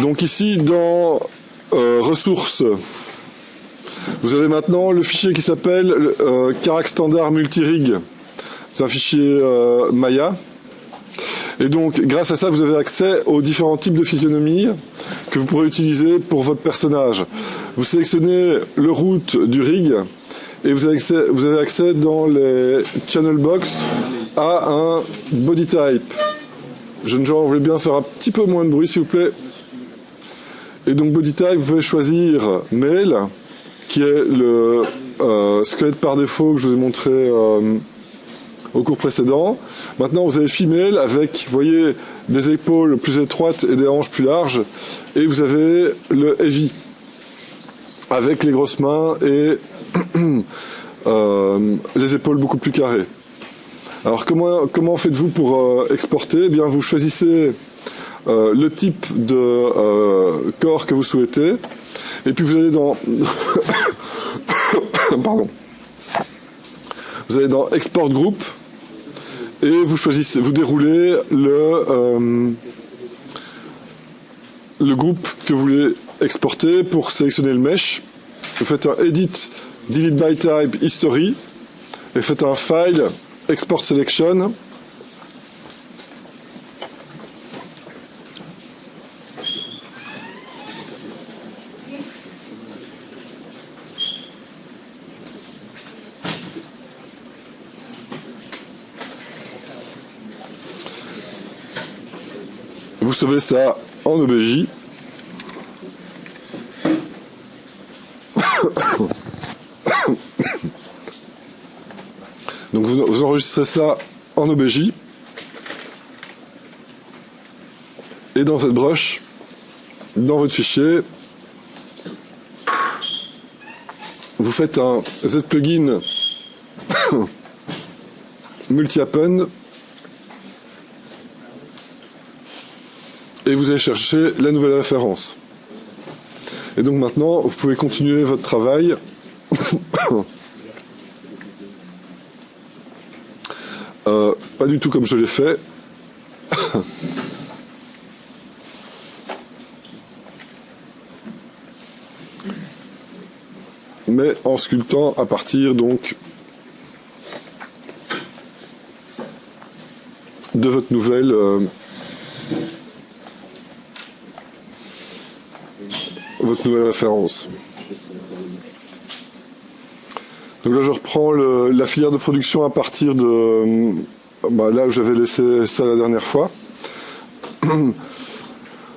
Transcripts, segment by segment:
Donc ici, dans ressources, vous avez maintenant le fichier qui s'appelle Carac Standard Multirig. C'est un fichier Maya. Et donc, grâce à ça, vous avez accès aux différents types de physionomies que vous pourrez utiliser pour votre personnage. Vous sélectionnez le root du rig et vous avez accès dans les channel box à un body type. Jeune joueur, vous voulez bien faire un petit peu moins de bruit, s'il vous plaît. Et donc, body type, vous pouvez choisir male, qui est le squelette par défaut que je vous ai montré au cours précédent. Maintenant, vous avez female avec, vous voyez, des épaules plus étroites et des hanches plus larges. Et vous avez le heavy, avec les grosses mains et les épaules beaucoup plus carrées. Alors, comment faites-vous pour exporter? Eh bien, vous choisissez le type de corps que vous souhaitez. Et puis, vous allez dans... Pardon. Vous allez dans Export Group et vous choisissez, vous déroulez le groupe que vous voulez exporter pour sélectionner le mesh. Vous faites un Edit Delete by Type History et faites un File Export Selection. Vous sauvez ça en OBJ. Donc vous enregistrez ça en OBJ. Et dans cette brush, dans votre fichier, vous faites un Z-plugin multi-append. Et vous allez chercher la nouvelle référence. Et donc maintenant, vous pouvez continuer votre travail. Pas du tout comme je l'ai fait. Mais en sculptant à partir donc de votre nouvelle référence. Donc là je reprends la filière de production à partir de là où j'avais laissé ça la dernière fois. Donc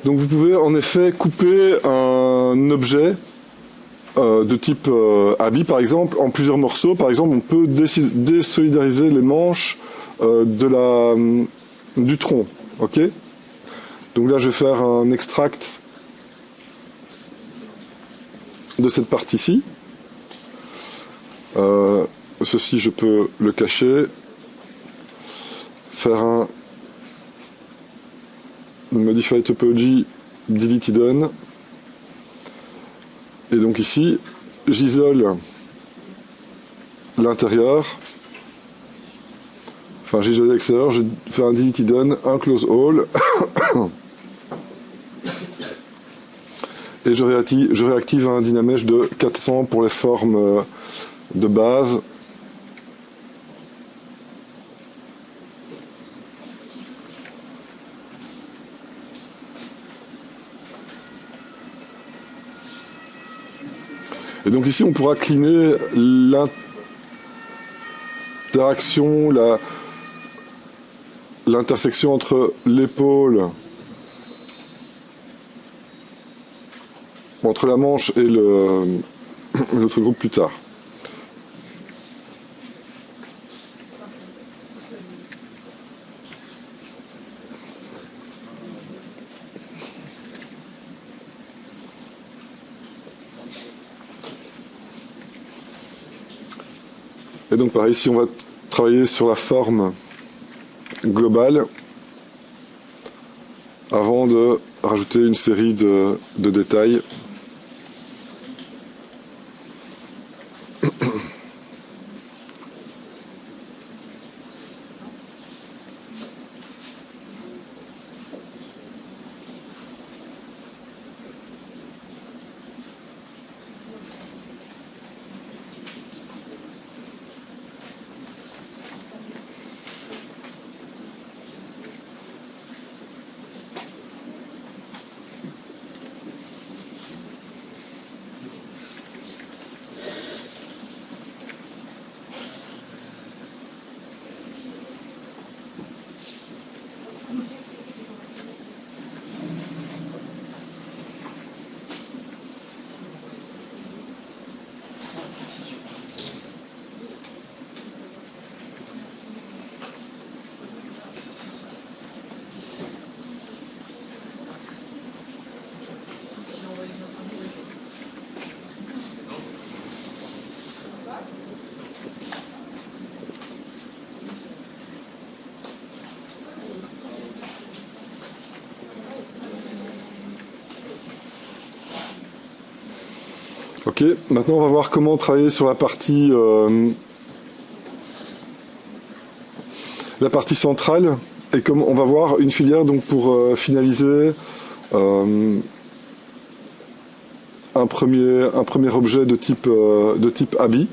vous pouvez en effet couper un objet de type habit par exemple en plusieurs morceaux. Par exemple on peut désolidariser les manches du tronc. Ok. Donc là je vais faire un extract de cette partie-ci. Ceci, je peux le cacher. Faire un Modify Topology Delete Hidden. Et donc ici, j'isole l'intérieur. Enfin, j'isole l'extérieur. Je fais un Delete Hidden, un Close All. Et je réactive un Dynamesh de 400 pour les formes de base. Et donc ici on pourra cleaner l'interaction, l'intersection entre l'épaule, entre la manche et l'autre groupe plus tard. Et donc par ici on va travailler sur la forme globale avant de rajouter une série de détails. Ok, maintenant on va voir comment travailler sur la partie centrale, et comme on va voir une filière donc pour finaliser un premier objet de type habit.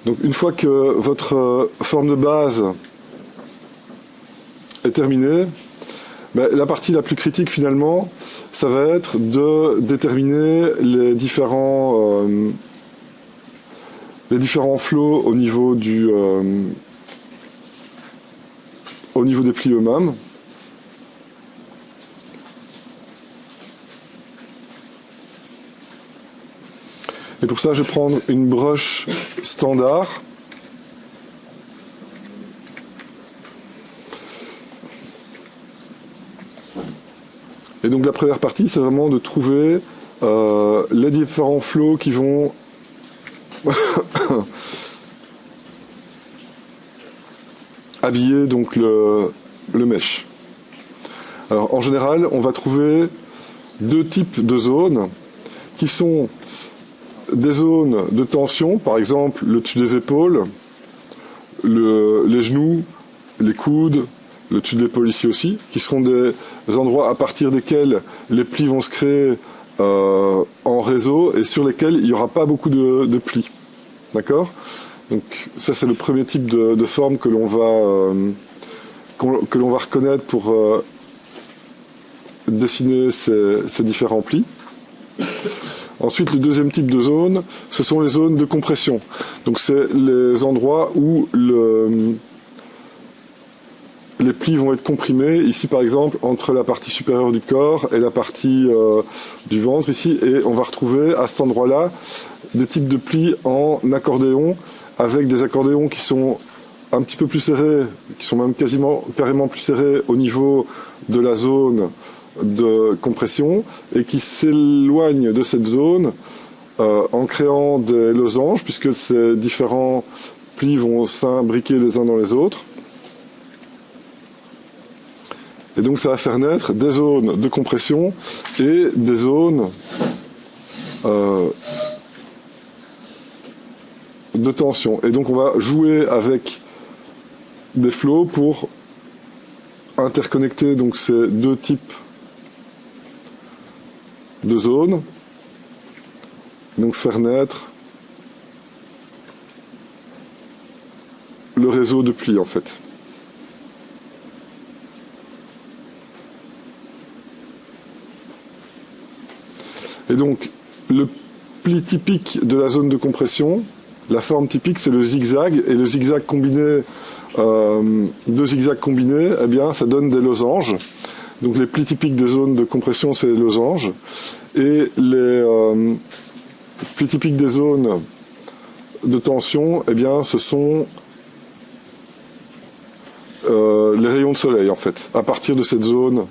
Donc une fois que votre forme de base est terminée, ben, la partie la plus critique finalement, ça va être de déterminer les différents flots au niveau des plis eux-mêmes. Et pour ça, je vais prendre une broche standard. Et donc la première partie, c'est vraiment de trouver les différents flots qui vont habiller donc le mesh. Alors en général, on va trouver deux types de zones qui sont des zones de tension, par exemple le dessus des épaules, les genoux, les coudes, le dessus de l'épaule ici aussi, qui seront des endroits à partir desquels les plis vont se créer en réseau et sur lesquels il n'y aura pas beaucoup de plis. D'accord ? Donc ça c'est le premier type de forme que l'on va reconnaître pour dessiner ces différents plis. Ensuite, le deuxième type de zone, ce sont les zones de compression. Donc c'est les endroits où les plis vont être comprimés, ici par exemple, entre la partie supérieure du corps et la partie du ventre ici, et on va retrouver à cet endroit-là des types de plis en accordéon, avec des accordéons qui sont un petit peu plus serrés, qui sont même carrément plus serrés au niveau de la zone de compression, et qui s'éloignent de cette zone en créant des losanges, puisque ces différents plis vont s'imbriquer les uns dans les autres. Et donc ça va faire naître des zones de compression et des zones de tension. Et donc on va jouer avec des flots pour interconnecter donc ces deux types de zones, et donc faire naître le réseau de plis en fait. Et donc le pli typique de la zone de compression, la forme typique c'est le zigzag, et le zigzag combiné, deux zigzags combinés, eh bien ça donne des losanges. Donc les plis typiques des zones de compression, c'est les losanges. Et les plis typiques des zones de tension, eh bien ce sont les rayons de soleil en fait, à partir de cette zone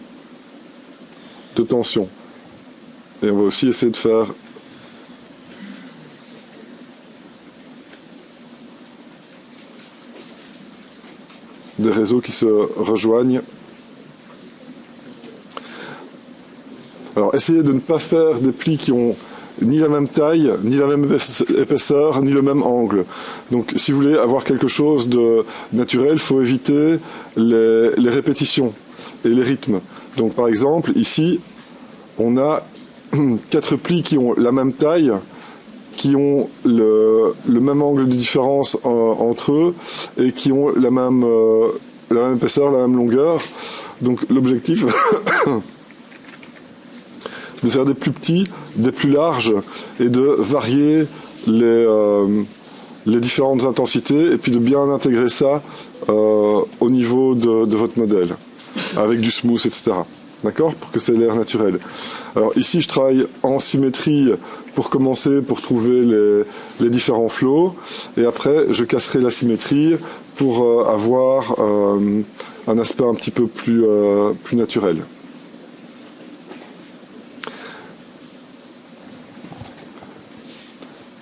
de tension. Et on va aussi essayer de faire des réseaux qui se rejoignent. Alors essayez de ne pas faire des plis qui ont ni la même taille, ni la même épaisseur, ni le même angle. Donc si vous voulez avoir quelque chose de naturel, il faut éviter les répétitions et les rythmes. Donc par exemple, ici, on a 4 plis qui ont la même taille, qui ont le même angle de différence entre eux et qui ont la même épaisseur, la même longueur. Donc l'objectif c'est de faire des plus petits, des plus larges et de varier les différentes intensités et puis de bien intégrer ça au niveau de votre modèle avec du smooth, etc. D'accord ? Pour que ça ait l'air naturel. Alors ici, je travaille en symétrie pour commencer, pour trouver les différents flots. Et après, je casserai la symétrie pour avoir un aspect un petit peu plus naturel.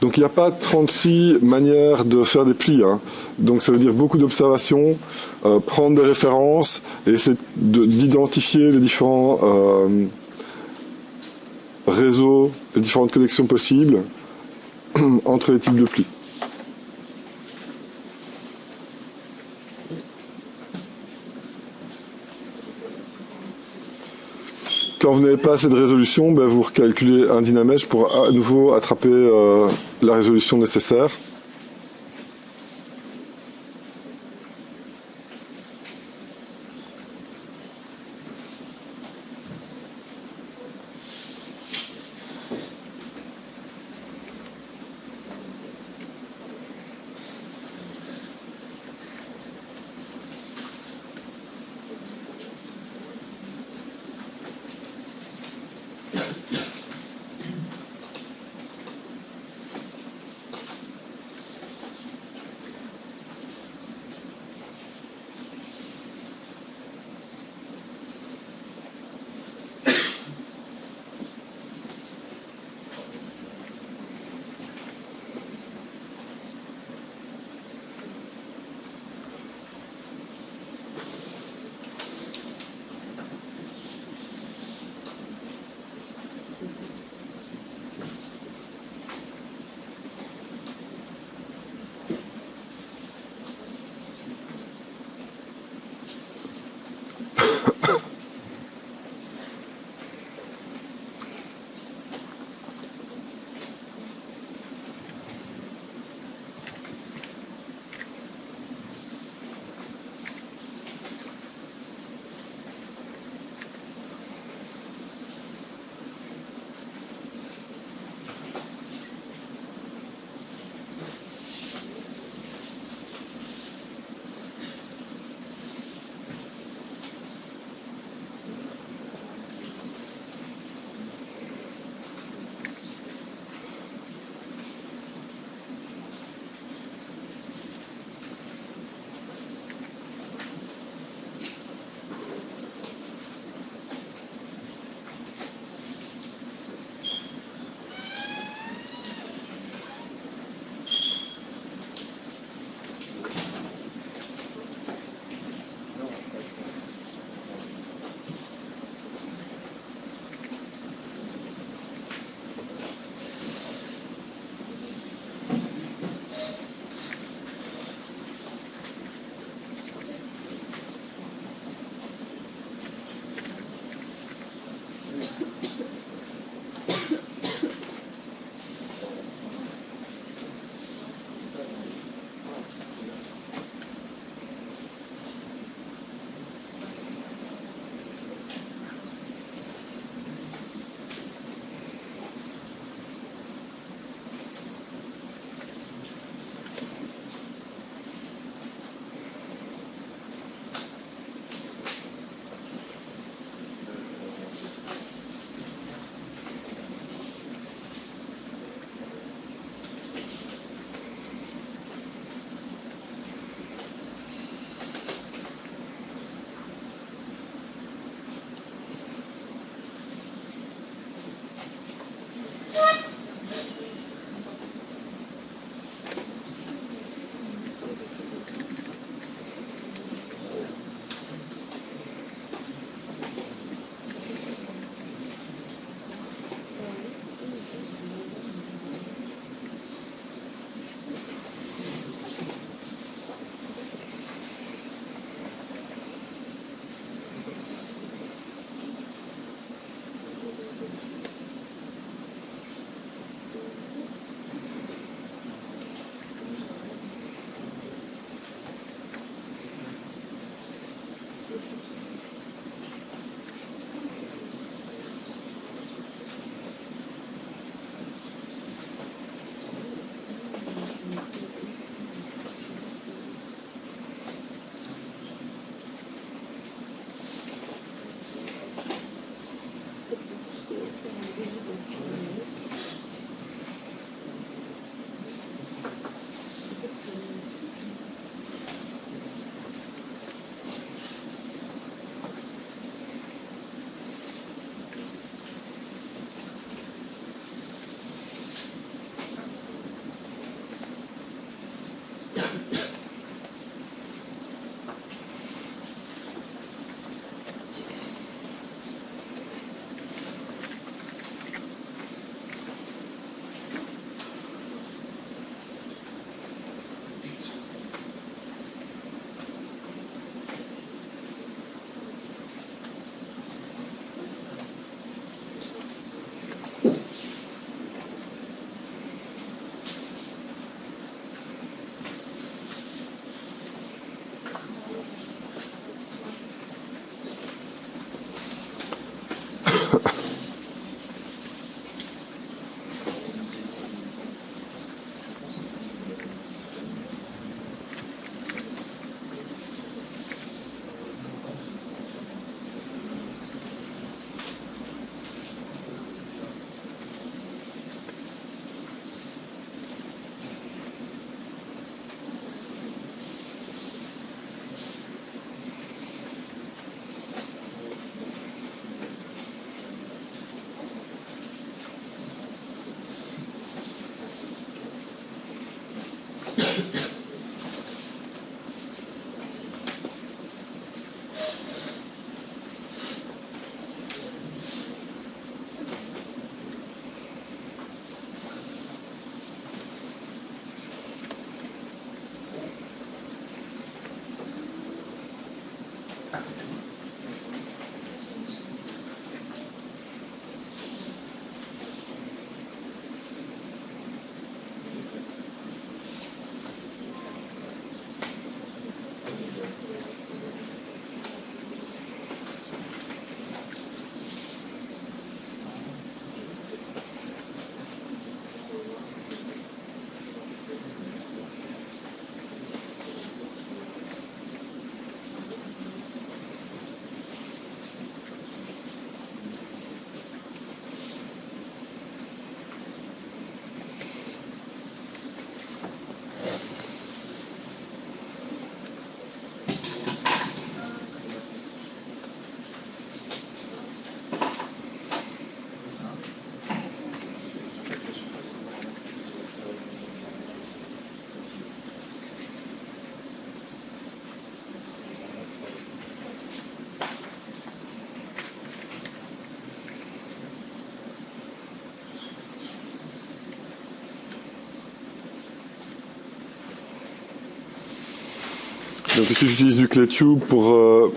Donc il n'y a pas 36 manières de faire des plis. Hein. Donc ça veut dire beaucoup d'observations, prendre des références et essayer d'identifier les différents réseau, les différentes connexions possibles entre les types de plis. Quand vous n'avez pas assez de résolution, ben vous recalculez un Dynamesh pour à nouveau attraper la résolution nécessaire. Donc ici j'utilise du clay tube pour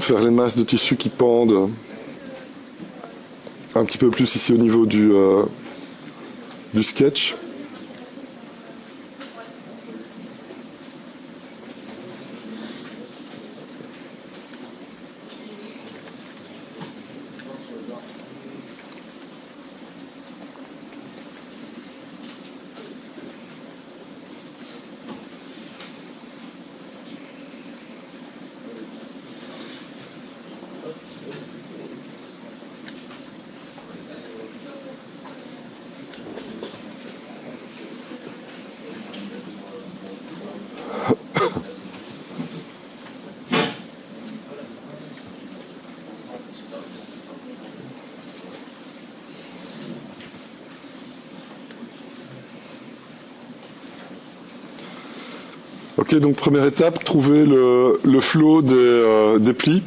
faire les masses de tissu qui pendent un petit peu plus ici au niveau du sketch. Ok, donc première étape, trouver le flow des plis.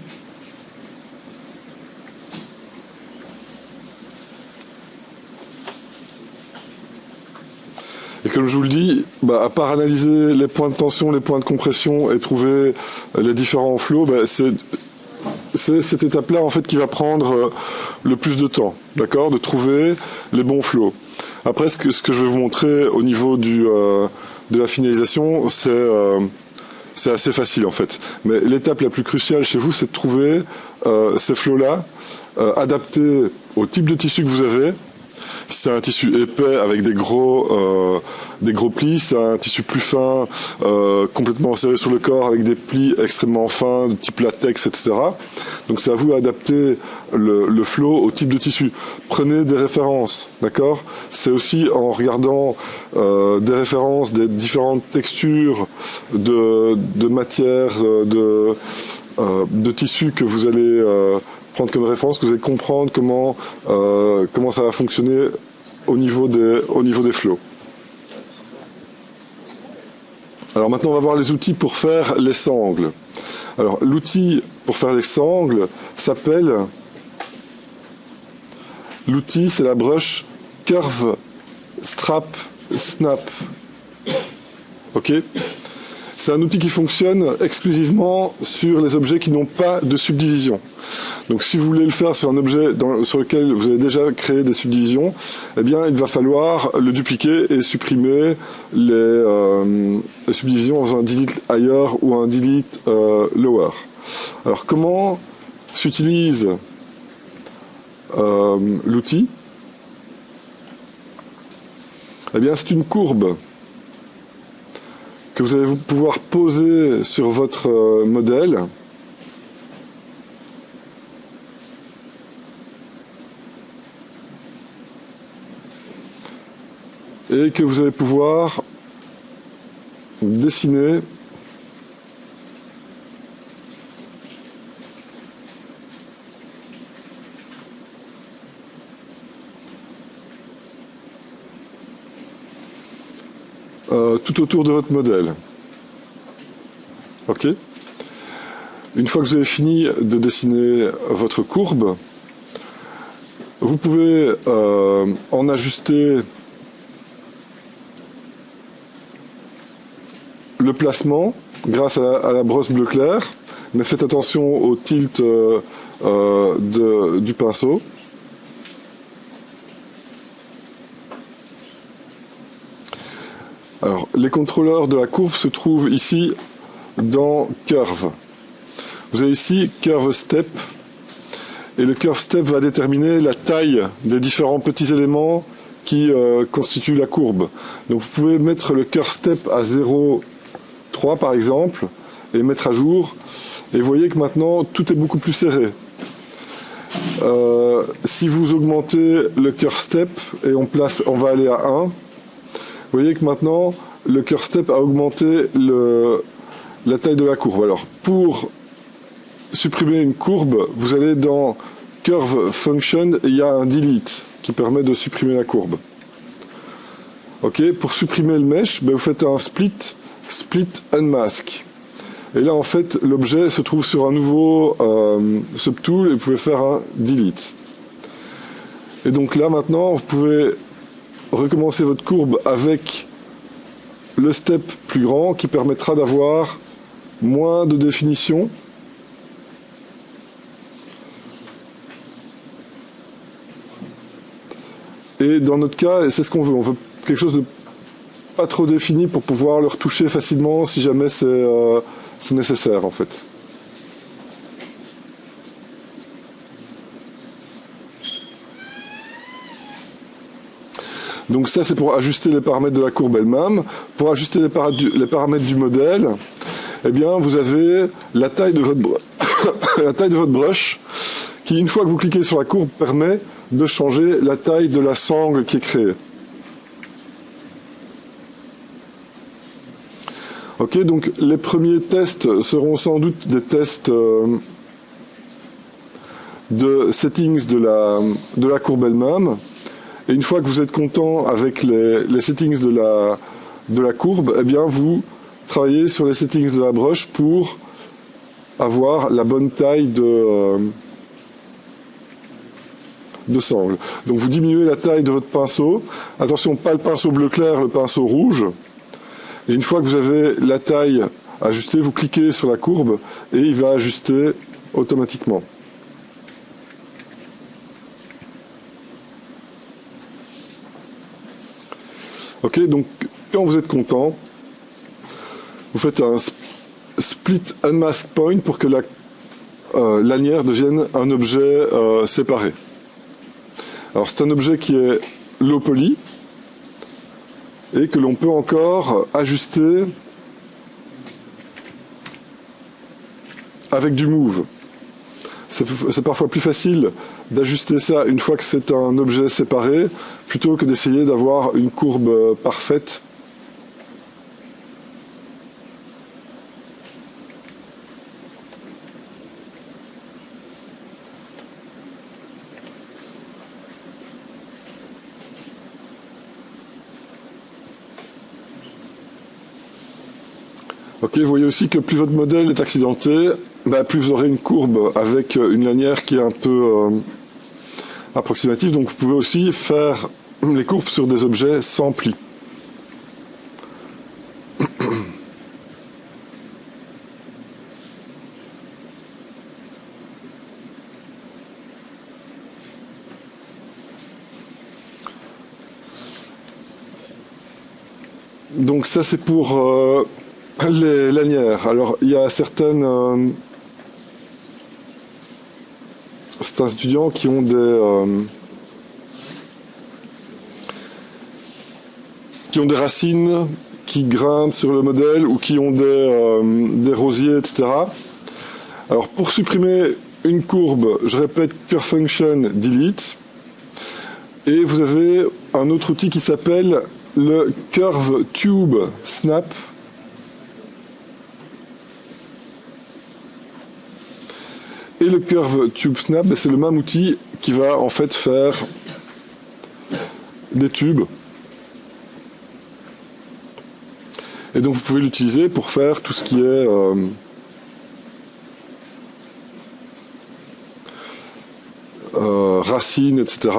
Et comme je vous le dis, à part analyser les points de tension, les points de compression et trouver les différents flows, c'est cette étape-là en fait qui va prendre le plus de temps, d'accord, de trouver les bons flows. Après, ce que je vais vous montrer au niveau de la finalisation, c'est assez facile en fait. Mais l'étape la plus cruciale chez vous, c'est de trouver ces flows-là adaptés au type de tissu que vous avez. Si c'est un tissu épais avec des gros plis, c'est un tissu plus fin, complètement serré sur le corps avec des plis extrêmement fins, de type latex, etc. Donc c'est à vous d'adapter le flow au type de tissu. Prenez des références, d'accord? C'est aussi en regardant des références, des différentes textures de matières, de tissus que vous allez prendre comme référence, que vous allez comprendre comment ça va fonctionner au niveau des flows. Alors maintenant on va voir les outils pour faire les sangles. Alors l'outil pour faire les sangles s'appelle, l'outil c'est la brush Curve Strap Snap. Ok ? C'est un outil qui fonctionne exclusivement sur les objets qui n'ont pas de subdivision. Donc si vous voulez le faire sur un objet sur lequel vous avez déjà créé des subdivisions, eh bien il va falloir le dupliquer et supprimer les subdivisions en faisant un delete higher ou un delete lower. Alors comment s'utilise l'outil? Eh bien c'est une courbe que vous allez pouvoir poser sur votre modèle. Et que vous allez pouvoir dessiner tout autour de votre modèle. Ok ? Une fois que vous avez fini de dessiner votre courbe, vous pouvez en ajuster le placement grâce à la brosse bleu clair, mais faites attention au tilt du pinceau. Alors, les contrôleurs de la courbe se trouvent ici dans Curve. Vous avez ici Curve Step, et le Curve Step va déterminer la taille des différents petits éléments qui constituent la courbe. Donc vous pouvez mettre le Curve Step à 0,3 par exemple, et mettre à jour, et vous voyez que maintenant tout est beaucoup plus serré. Si vous augmentez le Curve Step, et on va aller à 1, vous voyez que maintenant, le Curve Step a augmenté la taille de la courbe. Alors, pour supprimer une courbe, vous allez dans Curve Function et il y a un Delete qui permet de supprimer la courbe. Ok, pour supprimer le mesh, vous faites un Split Unmask. Et là, en fait, l'objet se trouve sur un nouveau subtool et vous pouvez faire un Delete. Et donc là, maintenant, vous pouvez recommencer votre courbe avec le step plus grand qui permettra d'avoir moins de définition. Et dans notre cas, c'est ce qu'on veut. On veut quelque chose de pas trop défini pour pouvoir le retoucher facilement si jamais c'est nécessaire en fait. Donc ça c'est pour ajuster les paramètres de la courbe elle-même. Pour ajuster les paramètres du modèle, eh bien vous avez la taille de votre la taille de votre brush qui, une fois que vous cliquez sur la courbe, permet de changer la taille de la sangle qui est créée. Ok, donc les premiers tests seront sans doute des tests de settings de la courbe elle-même. Et une fois que vous êtes content avec les settings de la courbe, eh bien vous travaillez sur les settings de la brush pour avoir la bonne taille de sangle. Donc vous diminuez la taille de votre pinceau. Attention, pas le pinceau bleu clair, le pinceau rouge. Et une fois que vous avez la taille ajustée, vous cliquez sur la courbe et il va ajuster automatiquement. Ok, donc quand vous êtes content, vous faites un split unmask point pour que la lanière devienne un objet séparé. Alors c'est un objet qui est low poly et que l'on peut encore ajuster avec du move. C'est parfois plus facile d'ajuster ça une fois que c'est un objet séparé, plutôt que d'essayer d'avoir une courbe parfaite. Ok, vous voyez aussi que plus votre modèle est accidenté, plus vous aurez une courbe avec une lanière qui est un peu approximative. Donc vous pouvez aussi faire les courbes sur des objets sans pli. Donc ça c'est pour les lanières. Alors il y a certains étudiants qui ont des racines qui grimpent sur le modèle ou qui ont des rosiers, etc. Alors pour supprimer une courbe, je répète curve function delete et vous avez un autre outil qui s'appelle le curve tube snap. Et le curve tube snap, c'est le même outil qui va en fait faire des tubes. Et donc vous pouvez l'utiliser pour faire tout ce qui est racines, etc.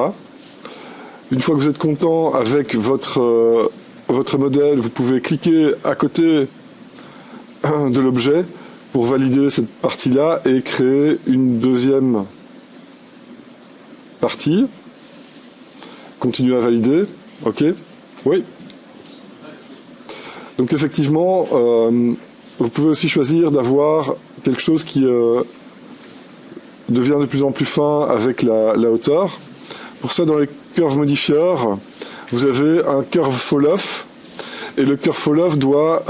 Une fois que vous êtes content avec votre modèle, vous pouvez cliquer à côté de l'objet pour valider cette partie-là et créer une deuxième partie. Continuez à valider. OK? Oui. Donc effectivement, vous pouvez aussi choisir d'avoir quelque chose qui devient de plus en plus fin avec la hauteur. Pour ça, dans les curves modifiers, vous avez un curve fall-off. Et le curve fall-off doit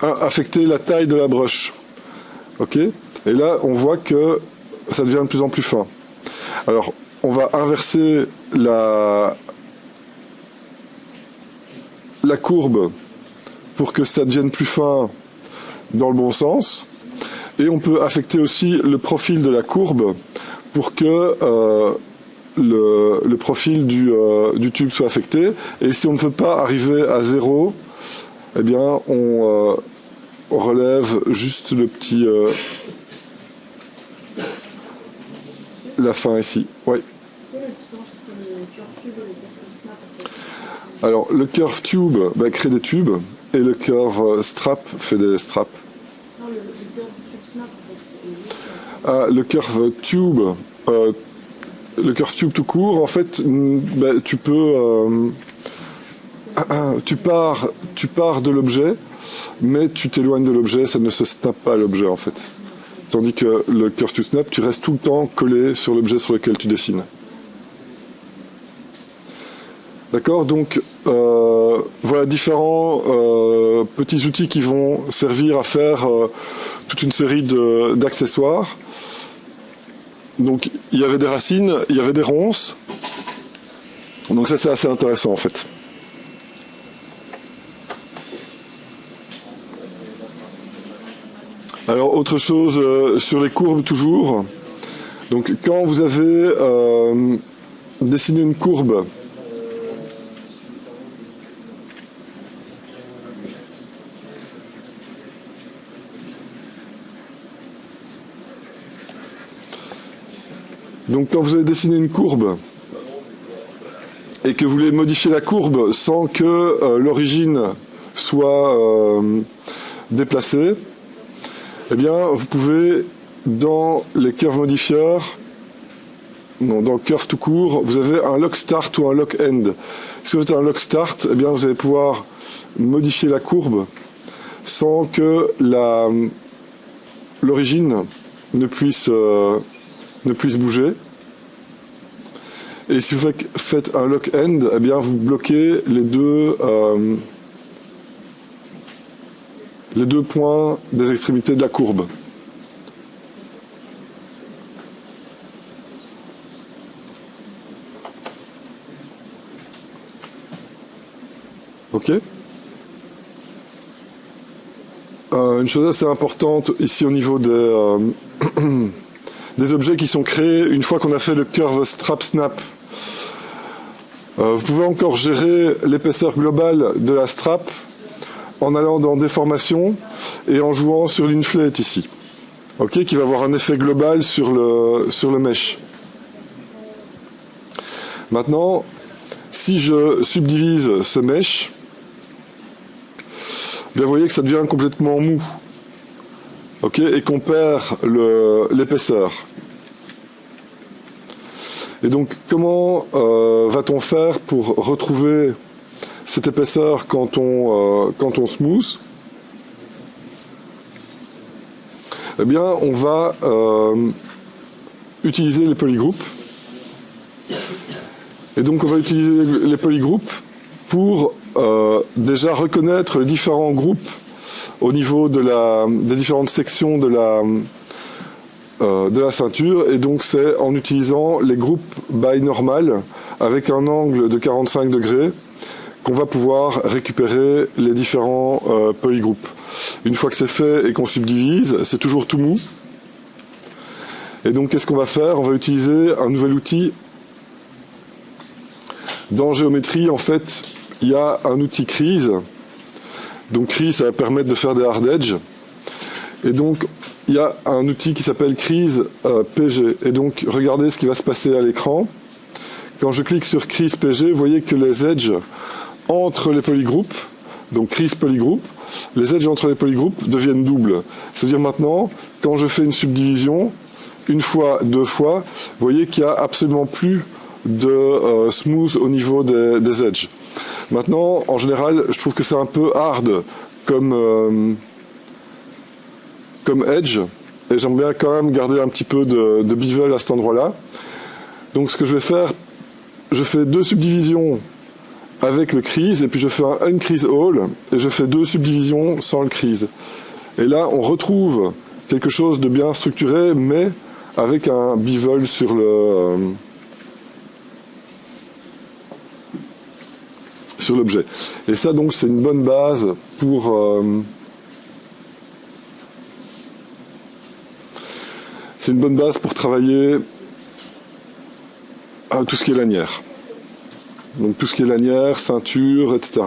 affecter la taille de la brush. Ok? Et là, on voit que ça devient de plus en plus fin. Alors, on va inverser la courbe pour que ça devienne plus fin dans le bon sens. Et on peut affecter aussi le profil de la courbe pour que le profil du tube soit affecté. Et si on ne veut pas arriver à 0, eh bien on relève juste le petit la fin ici. Oui. Alors, le curve tube crée des tubes et le curve strap fait des straps. Non, le curve tube snap, en fait, Ah, le curve tube tout court, en fait, tu peux, tu pars de l'objet, mais tu t'éloignes de l'objet, ça ne se snap pas à l'objet en fait. Tandis que le curve to snap, tu restes tout le temps collé sur l'objet sur lequel tu dessines. D'accord, donc voilà différents petits outils qui vont servir à faire toute une série d'accessoires. Donc il y avait des racines, il y avait des ronces. Donc ça c'est assez intéressant en fait. Alors autre chose sur les courbes toujours. Donc quand vous avez dessiné une courbe, et que vous voulez modifier la courbe sans que l'origine soit déplacée, eh bien vous pouvez dans les curves modifiers, non, dans le curve tout court, vous avez un lock start ou un lock end. Si vous avez un lock start, eh bien vous allez pouvoir modifier la courbe sans que l'origine ne puisse bouger. Et si vous faites un lock end, eh bien vous bloquez les deux points des extrémités de la courbe. Ok. Une chose assez importante ici au niveau des objets qui sont créés une fois qu'on a fait le curve strap snap. Vous pouvez encore gérer l'épaisseur globale de la strap en allant dans déformation et en jouant sur l'inflate ici. Ok, qui va avoir un effet global sur le mesh. Maintenant, si je subdivise ce mesh, bien vous voyez que ça devient complètement mou. Ok, et qu'on perd l'épaisseur. Et donc, comment va-t-on faire pour retrouver cette épaisseur quand on smooth? Eh bien, on va utiliser les polygroupes. Et donc, on va utiliser les polygroupes pour déjà reconnaître les différents groupes au niveau des différentes sections de la ceinture, et donc c'est en utilisant les groupes by normal avec un angle de 45 degrés qu'on va pouvoir récupérer les différents polygroupes. Une fois que c'est fait et qu'on subdivise, c'est toujours tout mou. Et donc qu'est-ce qu'on va faire? On va utiliser un nouvel outil. Dans géométrie, en fait, il y a un outil crease. Donc crease, ça va permettre de faire des hard edge. Et donc il y a un outil qui s'appelle Crease PG. Et donc, regardez ce qui va se passer à l'écran. Quand je clique sur Crease PG, vous voyez que les edges entre les polygroupes, donc Crease polygroup, les edges entre les polygroupes deviennent doubles. C'est-à-dire maintenant, quand je fais une subdivision, une fois, deux fois, vous voyez qu'il n'y a absolument plus de smooth au niveau des edges. Maintenant, en général, je trouve que c'est un peu hard comme edge, et j'aime bien quand même garder un petit peu de bevel à cet endroit-là. Donc ce que je vais faire, je fais deux subdivisions avec le crease, et puis je fais un uncrease all, et je fais deux subdivisions sans le crease. Et là, on retrouve quelque chose de bien structuré, mais avec un bevel sur l'objet. Et ça, donc, c'est une bonne base pour travailler tout ce qui est lanière. Donc tout ce qui est lanière, ceinture, etc.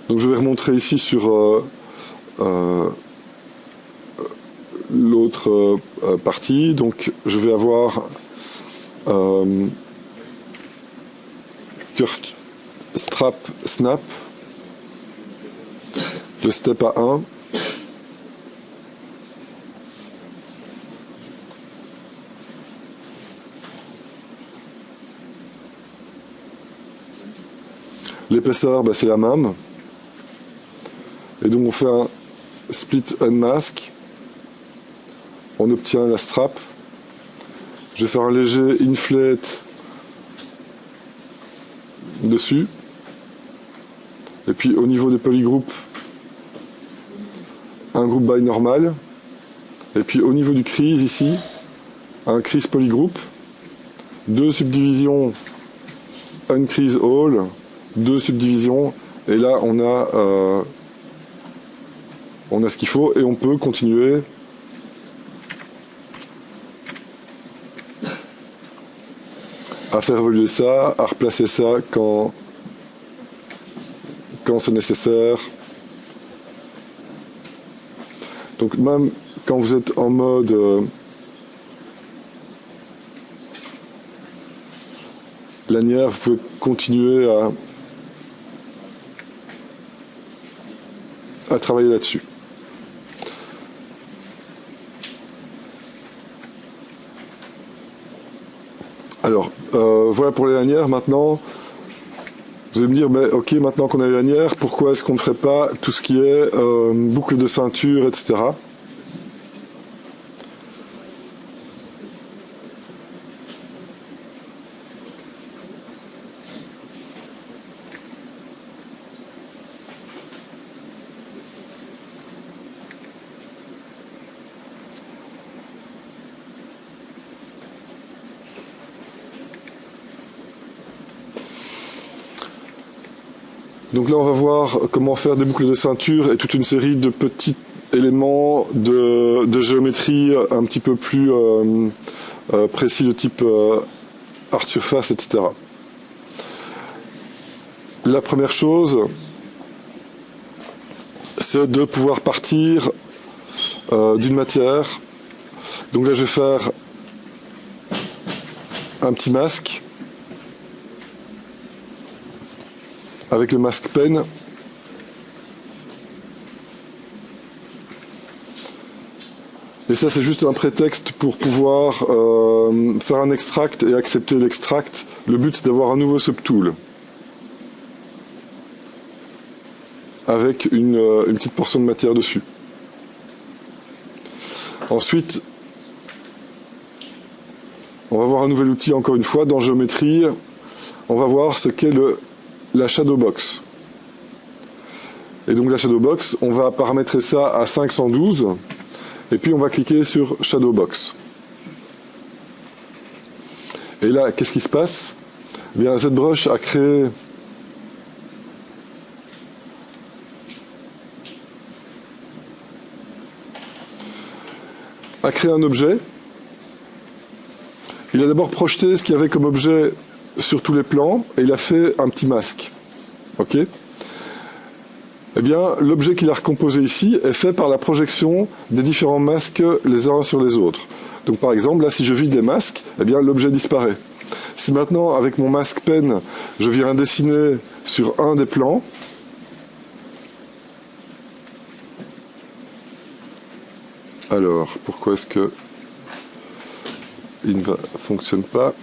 Donc je vais remontrer ici sur l'autre partie. Donc je vais avoir curve strap snap, le step à 1. L'épaisseur, c'est la même. Et donc on fait un split unmask. On obtient la strap. Je vais faire un léger inflate dessus. Et puis au niveau des polygroupes, un groupe by normal. Et puis au niveau du crease ici, un crease polygroup. 2 subdivisions uncrease all. 2 subdivisions, et là on a ce qu'il faut, et on peut continuer à faire évoluer ça, à replacer ça quand c'est nécessaire. Donc même quand vous êtes en mode lanière, vous pouvez continuer à travailler là-dessus. Alors, voilà pour les lanières. Maintenant, vous allez me dire, mais ok, maintenant qu'on a les lanières, pourquoi est-ce qu'on ne ferait pas tout ce qui est boucle de ceinture, etc. Donc là, on va voir comment faire des boucles de ceinture et toute une série de petits éléments de géométrie un petit peu plus précis, de type art surface, etc. La première chose, c'est de pouvoir partir d'une matière. Donc là, je vais faire un petit masque avec le masque pen. Et ça, c'est juste un prétexte pour pouvoir faire un extract et accepter l'extract. Le but, c'est d'avoir un nouveau subtool avec une petite portion de matière dessus. Ensuite, on va voir un nouvel outil, encore une fois, dans Géométrie. On va voir ce qu'est la shadow box. Et donc la shadow box, on va paramétrer ça à 512 et puis on va cliquer sur shadow box. Et là, qu'est-ce qui se passe? Eh bien, ZBrush a créé un objet. Il a d'abord projeté ce qu'il y avait comme objet sur tous les plans et il a fait un petit masque. Ok? Eh bien, l'objet qu'il a recomposé ici est fait par la projection des différents masques les uns sur les autres. Donc par exemple, là, si je vide les masques, eh bien l'objet disparaît. Si maintenant, avec mon masque pen, je viens dessiner sur un des plans, alors, pourquoi est-ce que il ne fonctionne pas?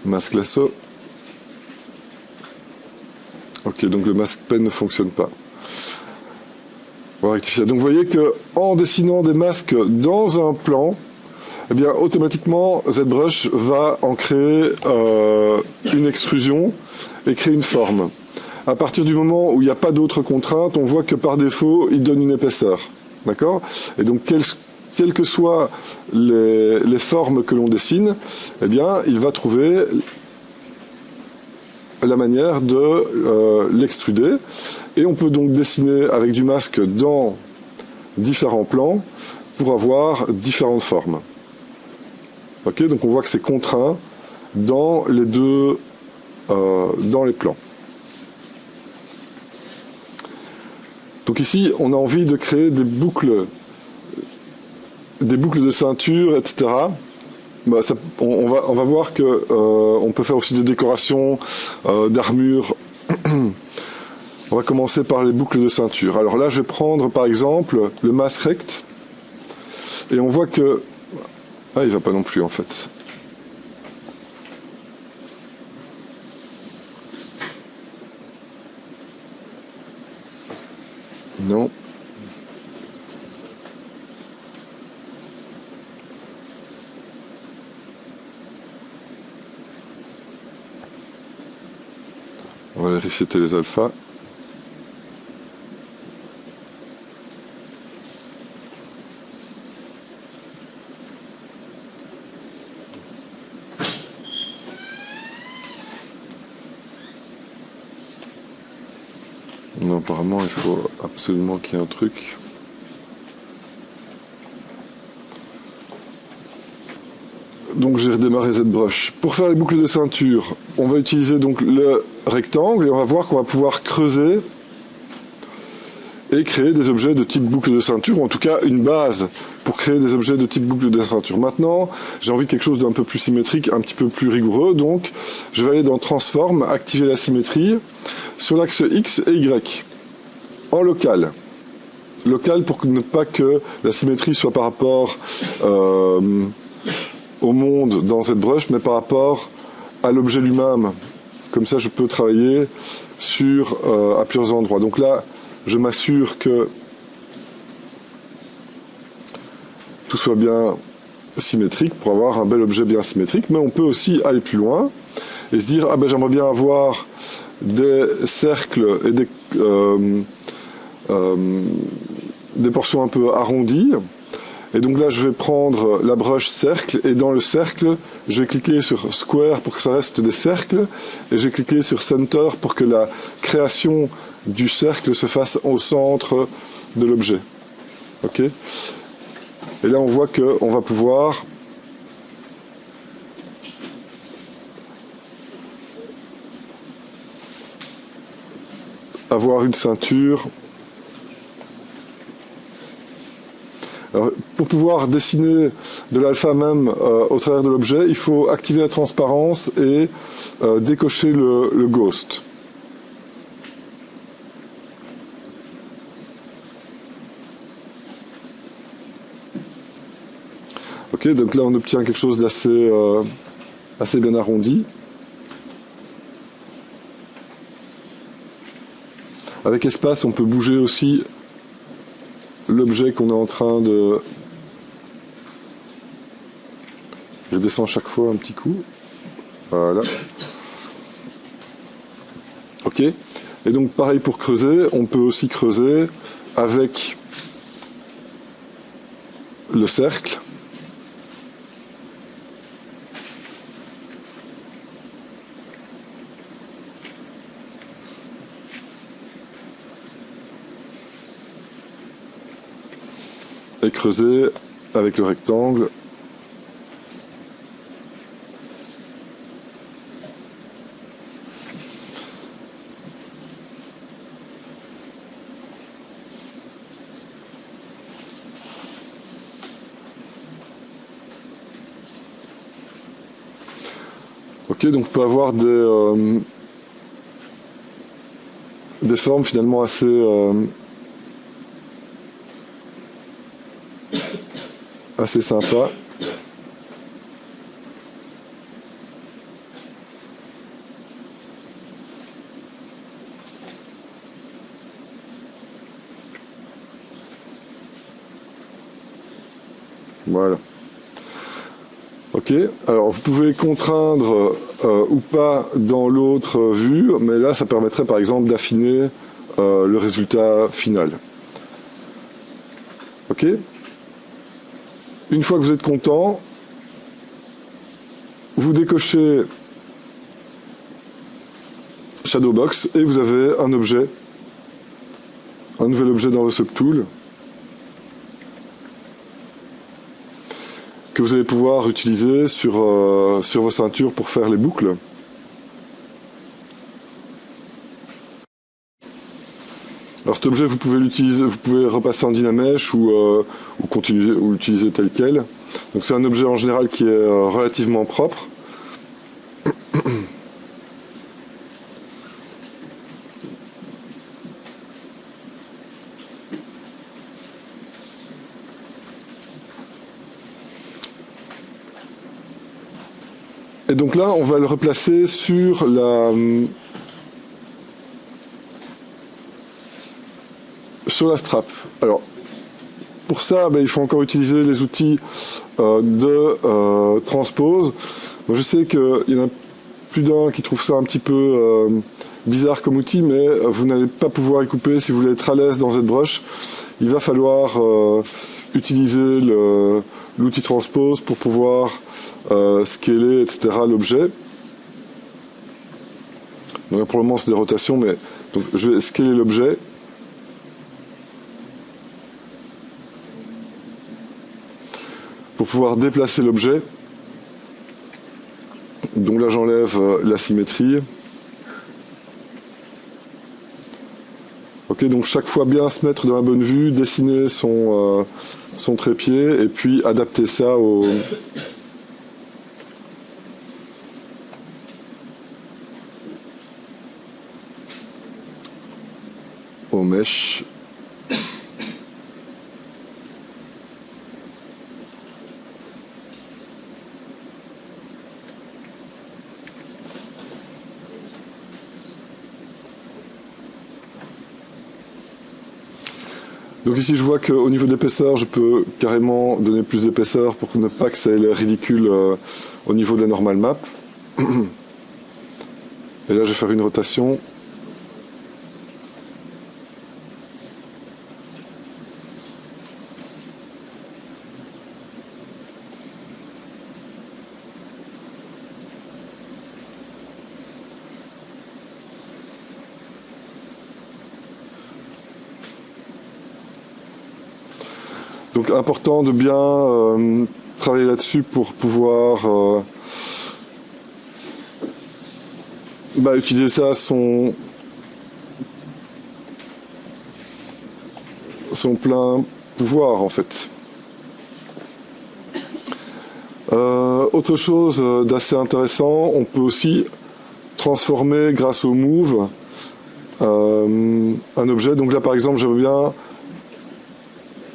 Masque lasso. Ok, donc le masque pen ne fonctionne pas. On va rectifier. Donc vous voyez que en dessinant des masques dans un plan, eh bien automatiquement ZBrush va en créer une extrusion et créer une forme. À partir du moment où il n'y a pas d'autres contraintes, on voit que par défaut, il donne une épaisseur. D'accord? Et donc quelles que soient les formes que l'on dessine, eh bien, il va trouver la manière de l'extruder. Et on peut donc dessiner avec du masque dans différents plans pour avoir différentes formes. Ok, donc on voit que c'est contraint dans les deux dans les plans. Donc ici, on a envie de créer des boucles de ceinture, etc. Bah, on va voir que on peut faire aussi des décorations d'armure. On va commencer par les boucles de ceinture. Alors là, je vais prendre par exemple le Mass Rect. Et on voit que... Ah, il va pas non plus en fait. Non. On va resetter les alphas. Non, apparemment, il faut absolument qu'il y ait un truc. Donc j'ai redémarré ZBrush. Pour faire les boucles de ceinture, on va utiliser donc le rectangle et on va voir qu'on va pouvoir creuser et créer des objets de type boucle de ceinture, ou en tout cas une base pour créer des objets de type boucle de ceinture. Maintenant, j'ai envie de quelque chose d'un peu plus symétrique, un petit peu plus rigoureux, donc je vais aller dans Transform, activer la symétrie, sur l'axe X et Y, en local. Local pour ne pas que la symétrie soit par rapport au monde dans ZBrush, mais par rapport à l'objet lui-même. Comme ça, je peux travailler à plusieurs endroits. Donc là, je m'assure que tout soit bien symétrique pour avoir un bel objet bien symétrique. Mais on peut aussi aller plus loin et se dire, ah ben j'aimerais bien avoir des cercles et des portions un peu arrondies. Et donc là, je vais prendre la brush cercle et dans le cercle, je vais cliquer sur Square pour que ça reste des cercles et je vais cliquer sur Center pour que la création du cercle se fasse au centre de l'objet. Ok ? Et là, on voit qu'on va pouvoir avoir une ceinture. Alors, pour pouvoir dessiner de l'alpha même au travers de l'objet, il faut activer la transparence et décocher le ghost. Ok, donc là on obtient quelque chose d'assez assez bien arrondi. Avec espace, on peut bouger aussi l'objet qu'on est en train de... Je redescends chaque fois un petit coup. Voilà. Ok. Et donc pareil pour creuser, on peut aussi creuser avec le cercle. Et creuser avec le rectangle. Ok, donc on peut avoir des formes finalement assez sympa. Voilà. Ok, alors vous pouvez contraindre ou pas dans l'autre vue, mais là ça permettrait par exemple d'affiner le résultat final. Ok. Une fois que vous êtes content, vous décochez Shadowbox et vous avez un objet, un nouvel objet dans vos subtools que vous allez pouvoir utiliser sur vos ceintures pour faire les boucles. Alors cet objet, vous pouvez l'utiliser, vous pouvez repasser en Dynamesh ou continuer ou l'utiliser tel quel. Donc c'est un objet en général qui est relativement propre. Et donc là, on va le replacer sur la strap. Alors, pour ça, il faut encore utiliser les outils de transpose. Moi, je sais qu'il y en a plus d'un qui trouve ça un petit peu bizarre comme outil, mais vous n'allez pas pouvoir y couper si vous voulez être à l'aise dans ZBrush. Il va falloir utiliser l'outil transpose pour pouvoir scaler, etc. l'objet. Donc pour le moment c'est des rotations, mais donc, je vais scaler l'objet. Pour pouvoir déplacer l'objet. Donc là j'enlève la symétrie. Ok, donc chaque fois bien se mettre dans la bonne vue, dessiner son trépied et puis adapter ça aux mèches. Donc ici je vois qu'au niveau d'épaisseur, je peux carrément donner plus d'épaisseur pour ne pas que ça ait l'air ridicule au niveau de la normal map. Et là je vais faire une rotation. Donc important de bien travailler là-dessus pour pouvoir utiliser ça à son plein pouvoir en fait. Autre chose d'assez intéressant, on peut aussi transformer grâce au move un objet. Donc là par exemple j'aimerais bien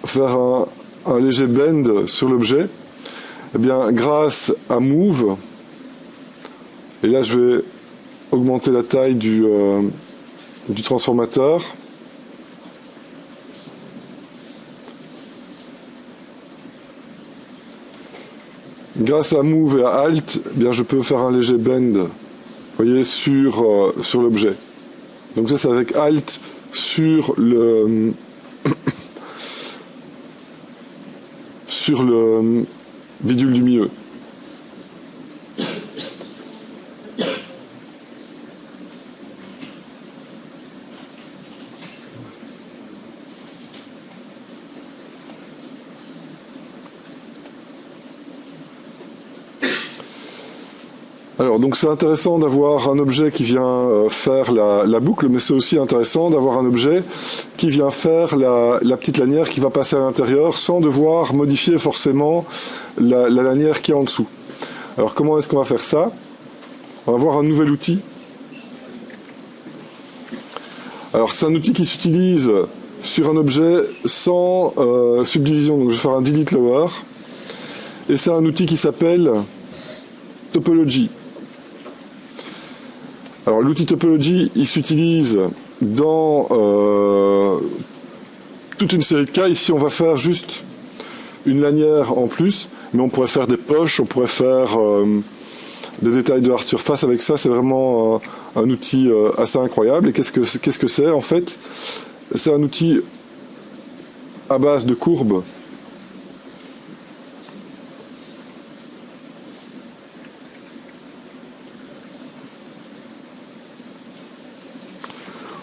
faire un léger bend sur l'objet. Eh bien grâce à move, et là je vais augmenter la taille du transformateur. Grâce à move et à alt, eh bien je peux faire un léger bend, vous voyez, sur l'objet. Donc ça c'est avec alt sur le bidule du milieu. Alors donc c'est intéressant d'avoir un objet qui vient faire la boucle, mais c'est aussi intéressant d'avoir un objet qui vient faire la petite lanière qui va passer à l'intérieur sans devoir modifier forcément la lanière qui est en dessous. Alors comment est-ce qu'on va faire ça? On va avoir un nouvel outil. Alors c'est un outil qui s'utilise sur un objet sans subdivision, donc je vais faire un delete lower, et c'est un outil qui s'appelle Topology. Alors l'outil Topology, il s'utilise dans toute une série de cas. Ici on va faire juste une lanière en plus, mais on pourrait faire des poches, on pourrait faire des détails de hard surface avec ça. C'est vraiment un outil assez incroyable. Et qu'est-ce que c'est en fait? C'est un outil à base de courbes.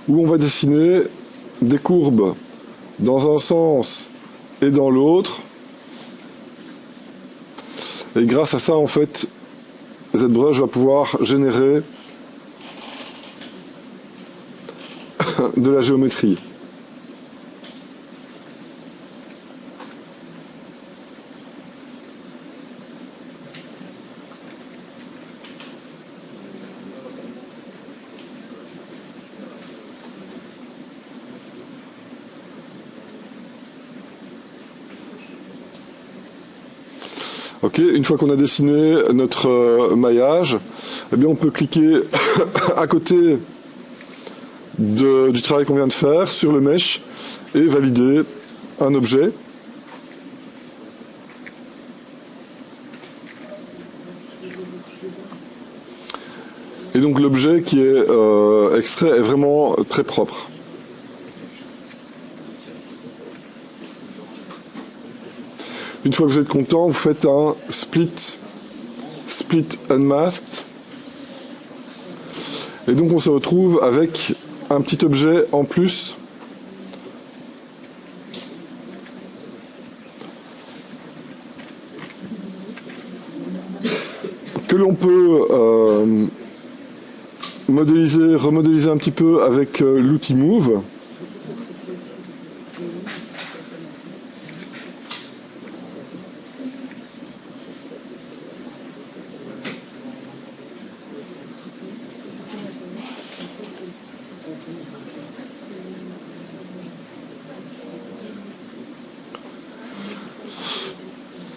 Où on va dessiner des courbes dans un sens et dans l'autre. Et grâce à ça, en fait, ZBrush va pouvoir générer de la géométrie. Ok, une fois qu'on a dessiné notre maillage, eh bien on peut cliquer à côté du travail qu'on vient de faire sur le mesh et valider un objet. Et donc l'objet qui est extrait est vraiment très propre. Une fois que vous êtes content, vous faites un split unmasked. Et donc on se retrouve avec un petit objet en plus que l'on peut modéliser, remodéliser un petit peu avec l'outil Move.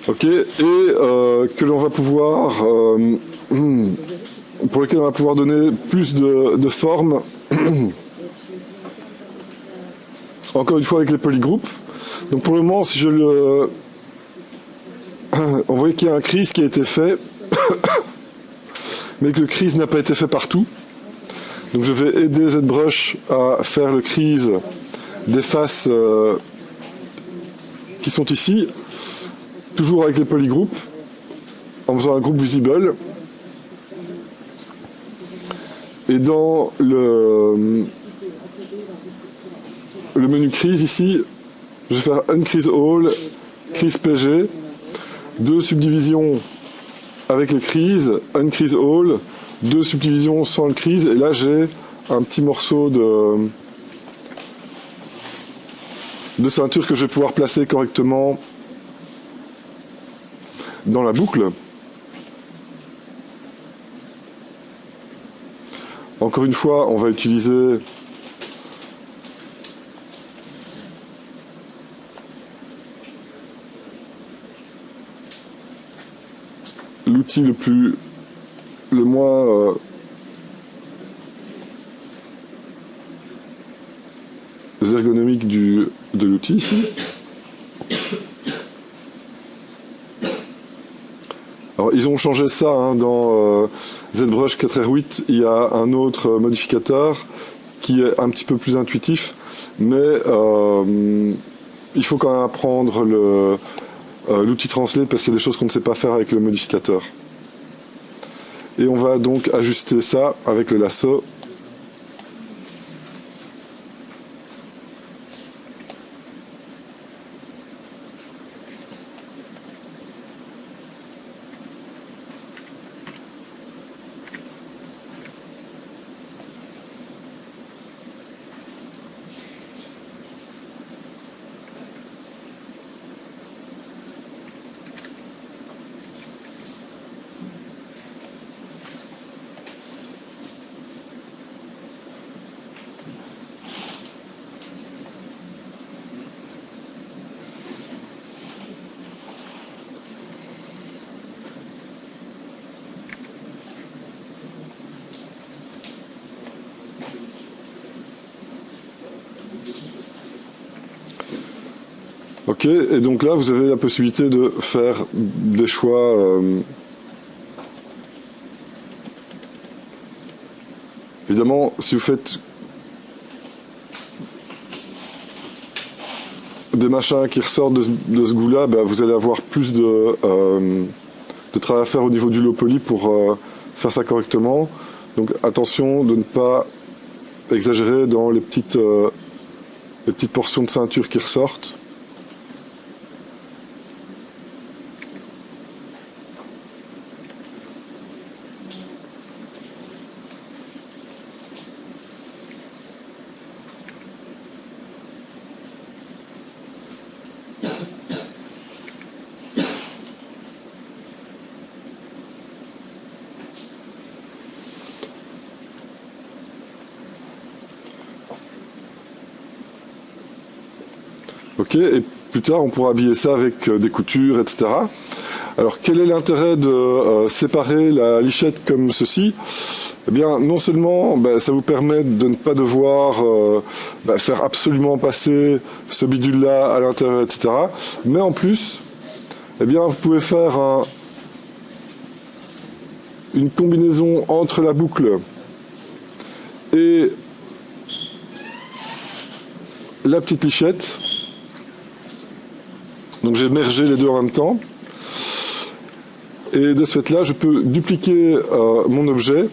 Ok, et que l'on va pouvoir, pour lequel on va pouvoir donner plus de forme, encore une fois avec les polygroupes. Donc pour le moment, si je le... On voit qu'il y a un crease qui a été fait, mais que le crease n'a pas été fait partout. Donc je vais aider ZBrush à faire le crease des faces qui sont ici, toujours avec les polygroupes, en faisant un groupe visible. Et dans le menu crease ici, je vais faire uncrease all, crease PG, deux subdivisions avec le crease, uncrease all, deux subdivisions sans le crease, et là j'ai un petit morceau de ceinture que je vais pouvoir placer correctement dans la boucle. Encore une fois, on va utiliser l'outil le moins ergonomique de l'outil ici. Alors, ils ont changé ça hein, dans ZBrush 4R8, il y a un autre modificateur qui est un petit peu plus intuitif, mais il faut quand même apprendre l'outil Translate parce qu'il y a des choses qu'on ne sait pas faire avec le modificateur. Et on va donc ajuster ça avec le lasso. Ok, et donc là vous avez la possibilité de faire des choix. Évidemment, si vous faites des machins qui ressortent de ce goût-là, bah, vous allez avoir plus de travail à faire au niveau du low poly pour faire ça correctement. Donc attention de ne pas exagérer dans les petites portions de ceinture qui ressortent. Ok, et plus tard on pourra habiller ça avec des coutures, etc. Alors quel est l'intérêt de séparer la lichette comme ceci? Eh bien, non seulement ça vous permet de ne pas devoir faire absolument passer ce bidule-là à l'intérieur, etc. Mais en plus, eh bien, vous pouvez faire une combinaison entre la boucle et la petite lichette. Donc j'ai mergé les deux en même temps. Et de ce fait-là, je peux dupliquer mon objet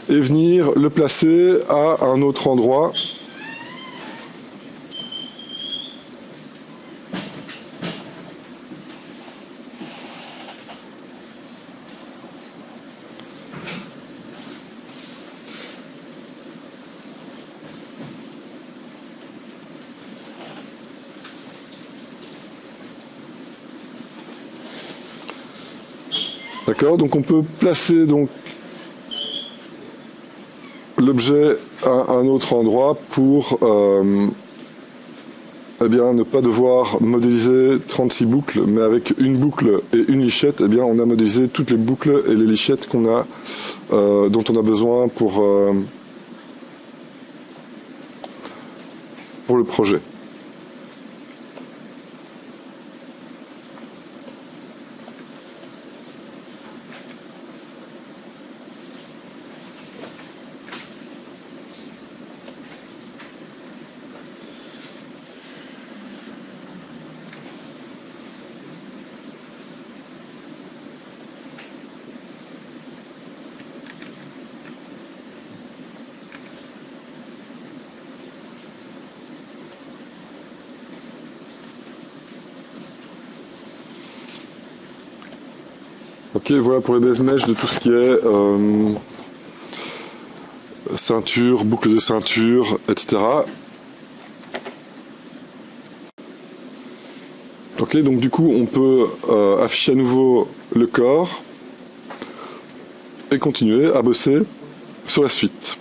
et venir le placer à un autre endroit. D'accord, donc on peut placer donc l'objet à un autre endroit pour eh bien, ne pas devoir modéliser 36 boucles, mais avec une boucle et une lichette, eh bien, on a modélisé toutes les boucles et les lichettes qu'on a, dont on a besoin pour le projet. Ok, voilà pour les baise-mèches de tout ce qui est ceinture, boucle de ceinture, etc. Ok, donc du coup on peut afficher à nouveau le corps et continuer à bosser sur la suite.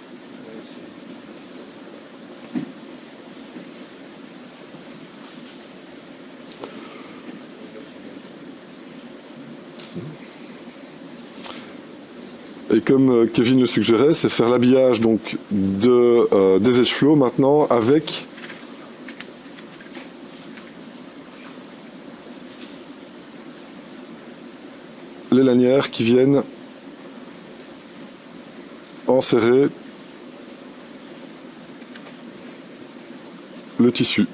Et comme Kevin le suggérait, c'est faire l'habillage donc des edge flows maintenant avec les lanières qui viennent enserrer le tissu.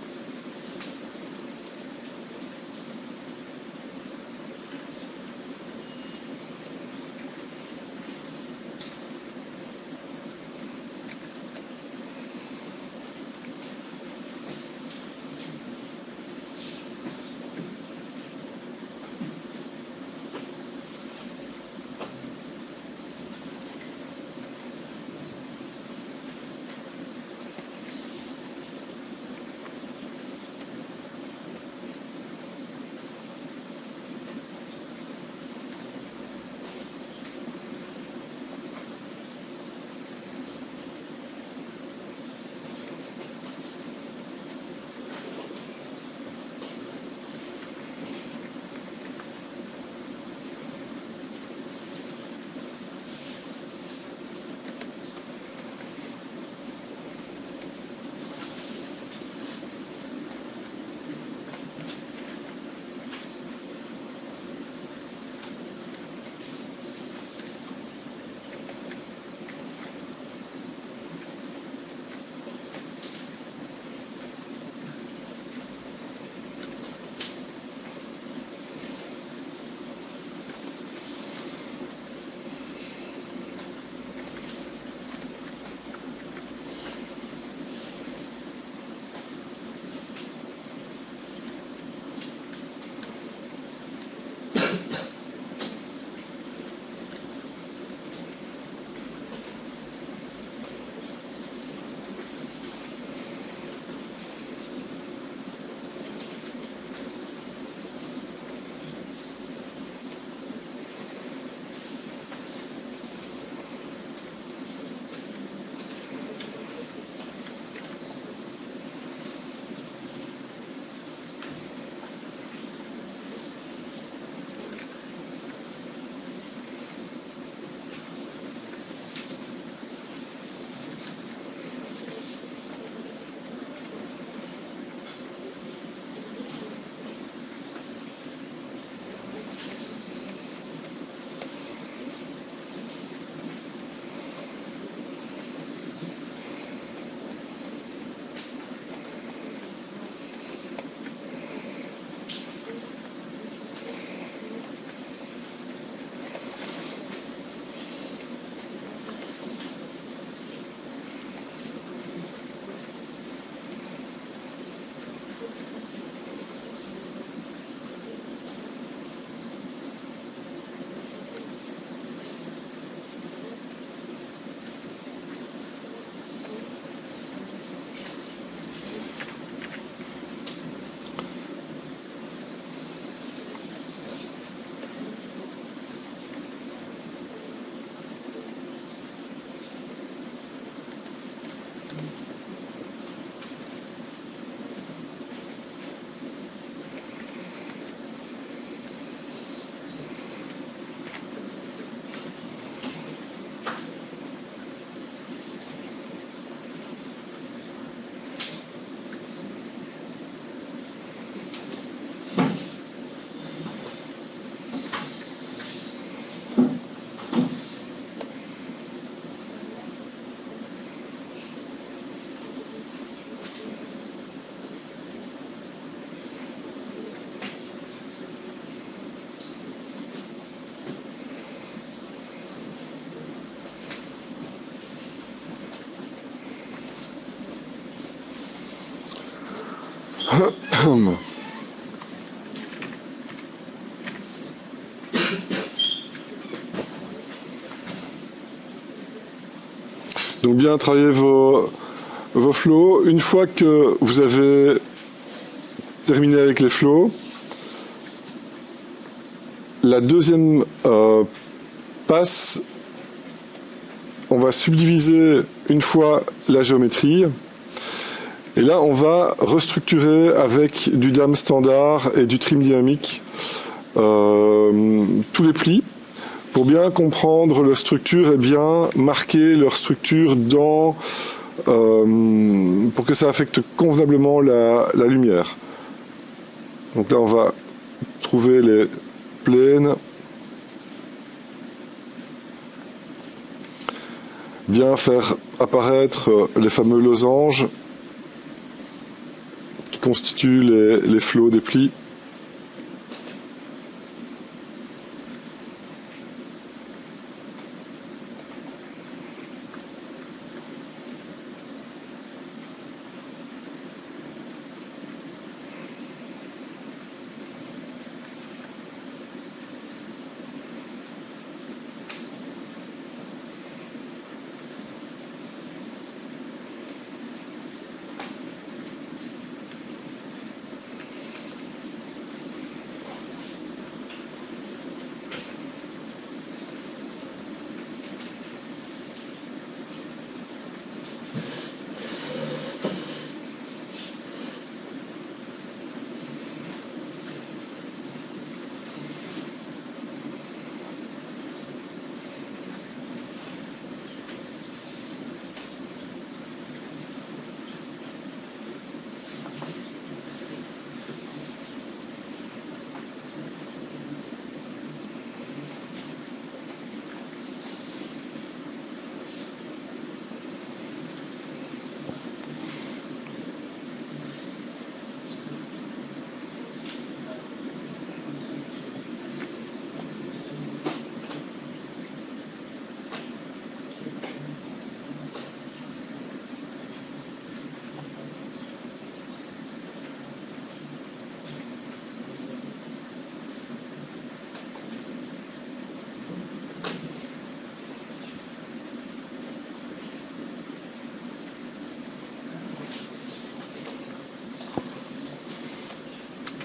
Donc bien travailler vos flots. Une fois que vous avez terminé avec les flots, la deuxième passe, on va subdiviser une fois la géométrie. Et là, on va restructurer avec du DAM standard et du trim dynamique tous les plis pour bien comprendre leur structure et bien marquer leur structure pour que ça affecte convenablement la lumière. Donc là, on va trouver les planes, bien faire apparaître les fameux losanges qui constituent les flots des plis.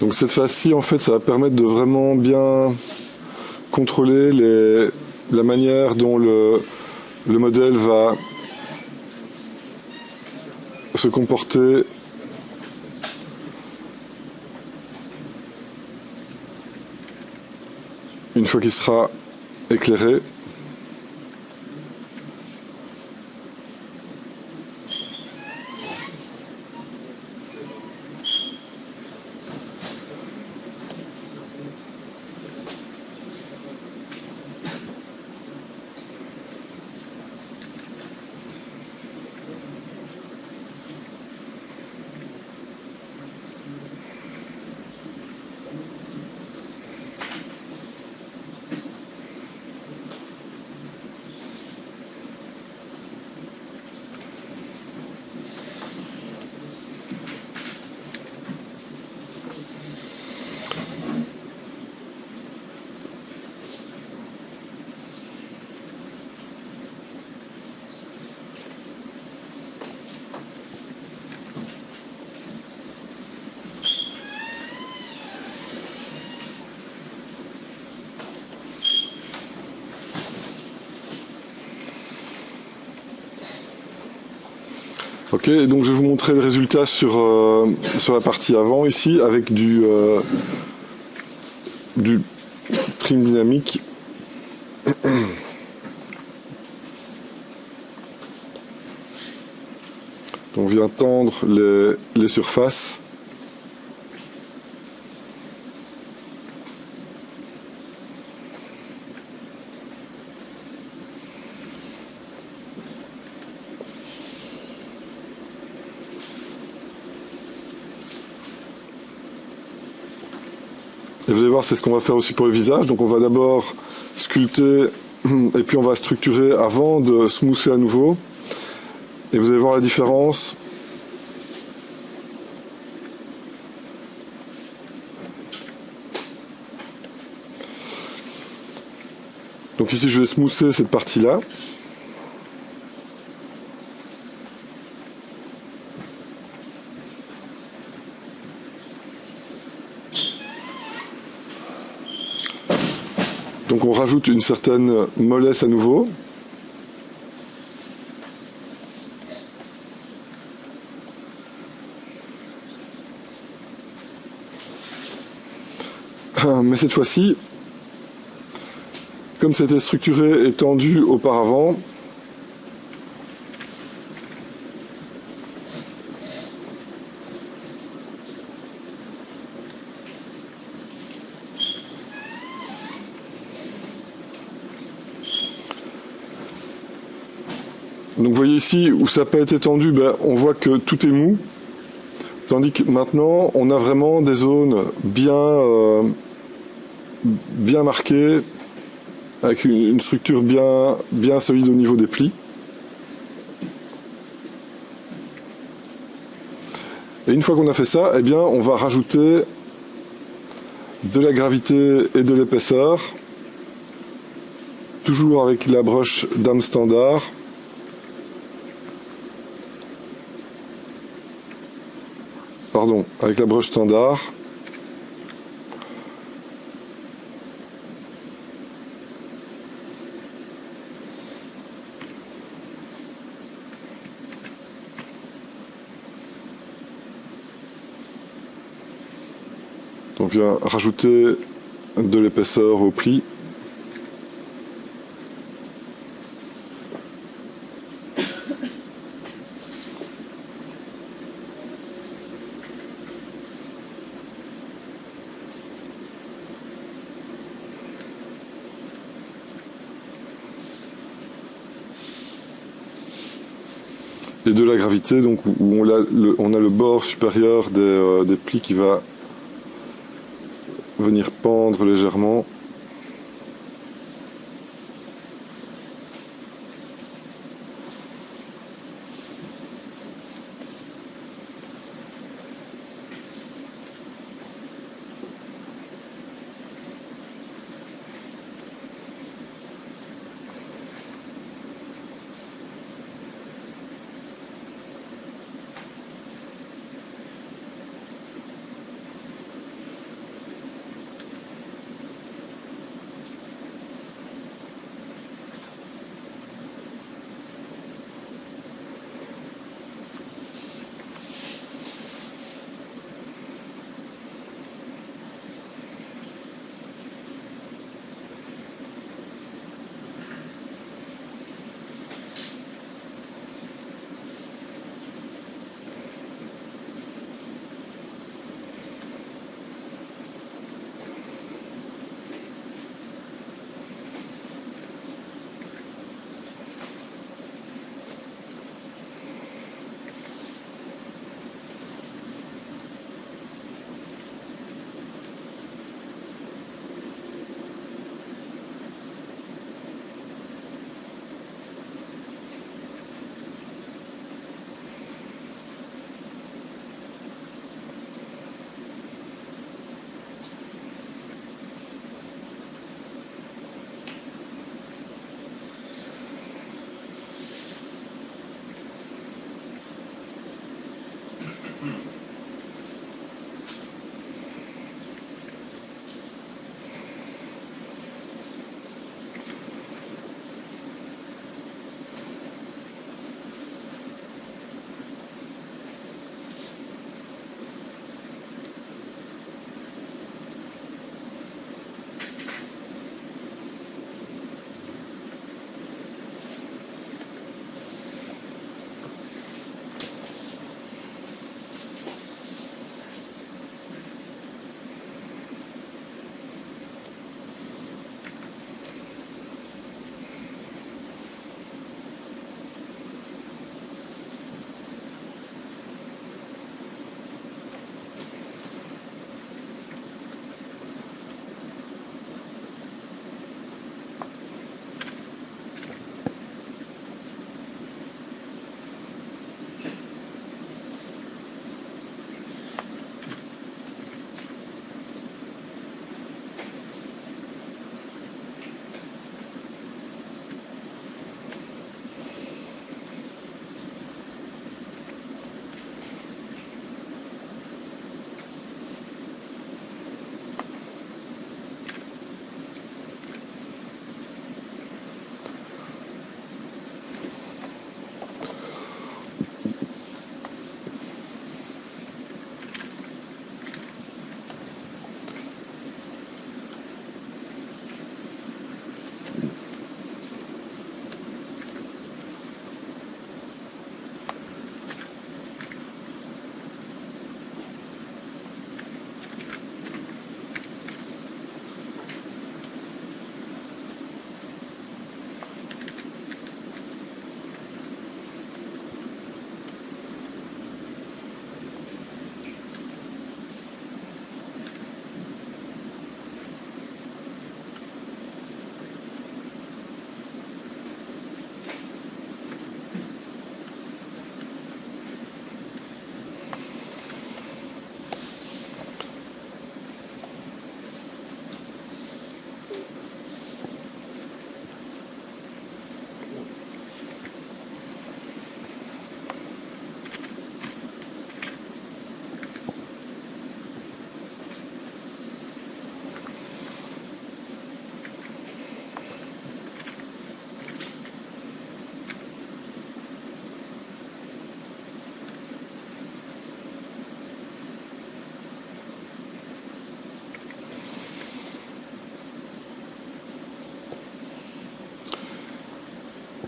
Donc cette phase-ci, en fait, ça va permettre de vraiment bien contrôler la manière dont le modèle va se comporter une fois qu'il sera éclairé. Ok, donc je vais vous montrer le résultat sur la partie avant ici avec du trim dynamique. On vient tendre les surfaces. Et vous allez voir, c'est ce qu'on va faire aussi pour le visage. Donc on va d'abord sculpter et puis on va structurer avant de smoother à nouveau. Et vous allez voir la différence Donc ici, je vais smoother cette partie-là. Donc on rajoute une certaine mollesse à nouveau. Mais cette fois-ci, comme c'était structuré et tendu auparavant, donc vous voyez ici où ça n'a pas été tendu, ben, on voit que tout est mou, tandis que maintenant on a vraiment des zones bien marquées, avec une structure bien solide au niveau des plis. Et une fois qu'on a fait ça, eh bien, on va rajouter de la gravité et de l'épaisseur, toujours avec la broche dame standard. Pardon, avec la broche standard. On vient rajouter de l'épaisseur au pli. Et de la gravité, donc où on a le bord supérieur des plis qui va venir pendre légèrement.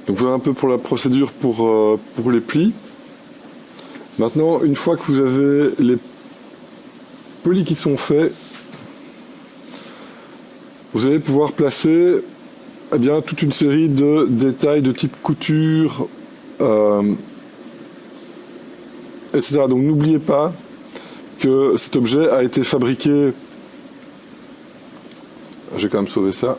Donc voilà un peu pour la procédure pour les plis. Maintenant, une fois que vous avez les polis qui sont faits, vous allez pouvoir placer eh bien, toute une série de détails de type couture, etc. Donc n'oubliez pas que cet objet a été fabriqué... Je vais quand même sauver ça.